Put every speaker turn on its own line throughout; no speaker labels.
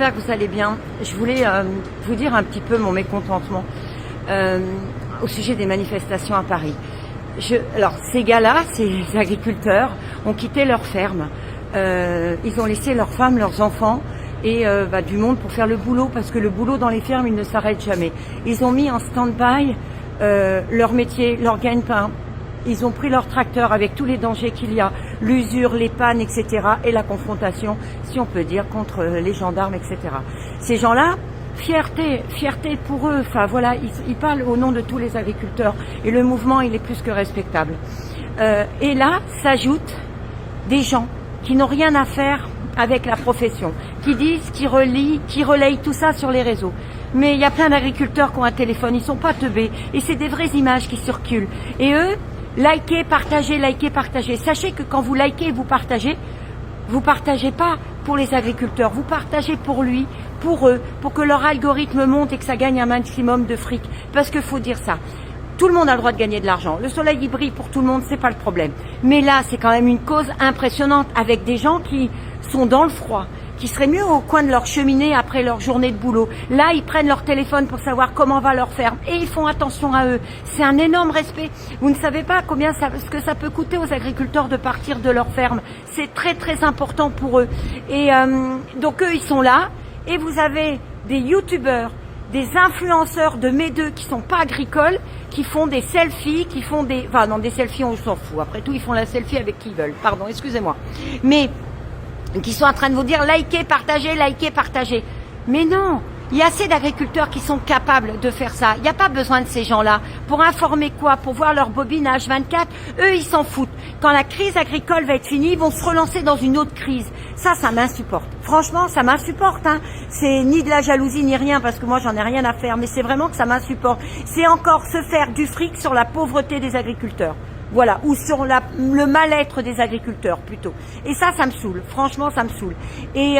j'espère que vous allez bien. Je voulais vous dire un petit peu mon mécontentement au sujet des manifestations à Paris. Alors, ces gars-là, ces agriculteurs, ont quitté leur ferme. Ils ont laissé leurs femmes, leurs enfants et du monde pour faire le boulot, parce que le boulot dans les fermes, il ne s'arrête jamais. Ils ont mis en stand-by leur métier, leur gagne-pain. Ils ont pris leur tracteur avec tous les dangers qu'il y a, l'usure, les pannes, etc. et la confrontation, si on peut dire, contre les gendarmes, etc. Ces gens-là, fierté pour eux, enfin voilà, ils parlent au nom de tous les agriculteurs et le mouvement, il est plus que respectable. Et là, s'ajoutent des gens qui n'ont rien à faire avec la profession, qui disent, qui relayent tout ça sur les réseaux. Mais il y a plein d'agriculteurs qui ont un téléphone, ils sont pas teubés, et c'est des vraies images qui circulent. Et eux, likez, partagez, likez, partagez. Sachez que quand vous likez et vous partagez pas pour les agriculteurs, vous partagez pour lui, pour eux, pour que leur algorithme monte et que ça gagne un maximum de fric. Parce qu'il faut dire ça. Tout le monde a le droit de gagner de l'argent. Le soleil, il brille pour tout le monde, c'est pas le problème. Mais là, c'est quand même une cause impressionnante avec des gens qui sont dans le froid, qui seraient mieux au coin de leur cheminée après leur journée de boulot. Là, ils prennent leur téléphone pour savoir comment va leur ferme et ils font attention à eux. C'est un énorme respect. Vous ne savez pas ce que ça peut coûter aux agriculteurs de partir de leur ferme. C'est très très important pour eux. Et donc eux, ils sont là. Et vous avez des youtubeurs, des influenceurs de mes deux qui sont pas agricoles, qui font des selfies, des selfies, on s'en fout. Après tout, ils font la selfie avec qui ils veulent. Pardon, excusez-moi. Mais qui sont en train de vous dire likez, partagez. Mais non, il y a assez d'agriculteurs qui sont capables de faire ça. Il n'y a pas besoin de ces gens-là. Pour informer quoi? Pour voir leur bobine H24? Eux, ils s'en foutent. Quand la crise agricole va être finie, ils vont se relancer dans une autre crise. Ça m'insupporte. Franchement, ça m'insupporte. C'est ni de la jalousie ni rien, parce que moi, j'en ai rien à faire. Mais c'est vraiment que ça m'insupporte. C'est encore se faire du fric sur la pauvreté des agriculteurs. Voilà, ou sur le mal-être des agriculteurs plutôt. Et ça me saoule. Franchement, ça me saoule. Et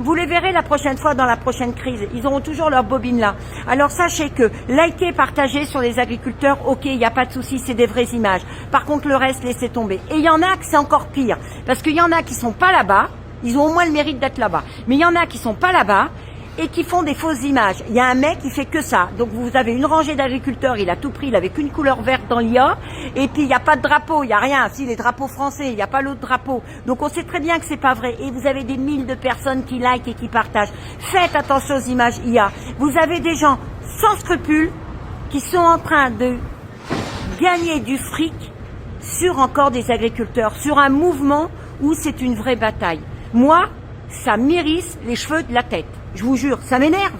vous les verrez la prochaine fois dans la prochaine crise. Ils auront toujours leur bobine là. Alors sachez que liker, partager sur les agriculteurs, ok, il n'y a pas de souci, c'est des vraies images. Par contre, le reste, laissez tomber. Et il y en a que c'est encore pire, parce qu'il y en a qui sont pas là-bas. Ils ont au moins le mérite d'être là-bas. Mais il y en a qui sont pas là-bas et qui font des fausses images. Il y a un mec qui fait que ça. Donc vous avez une rangée d'agriculteurs, il a tout pris, il avait qu'une couleur verte dans l'IA, et puis il n'y a pas de drapeau, il n'y a rien. Si, les drapeaux français, il n'y a pas l'autre drapeau. Donc on sait très bien que c'est pas vrai. Et vous avez des milliers de personnes qui likent et qui partagent. Faites attention aux images IA. Vous avez des gens sans scrupules qui sont en train de gagner du fric sur encore des agriculteurs, sur un mouvement où c'est une vraie bataille. Moi, ça m'érisse les cheveux de la tête. Je vous jure, ça m'énerve.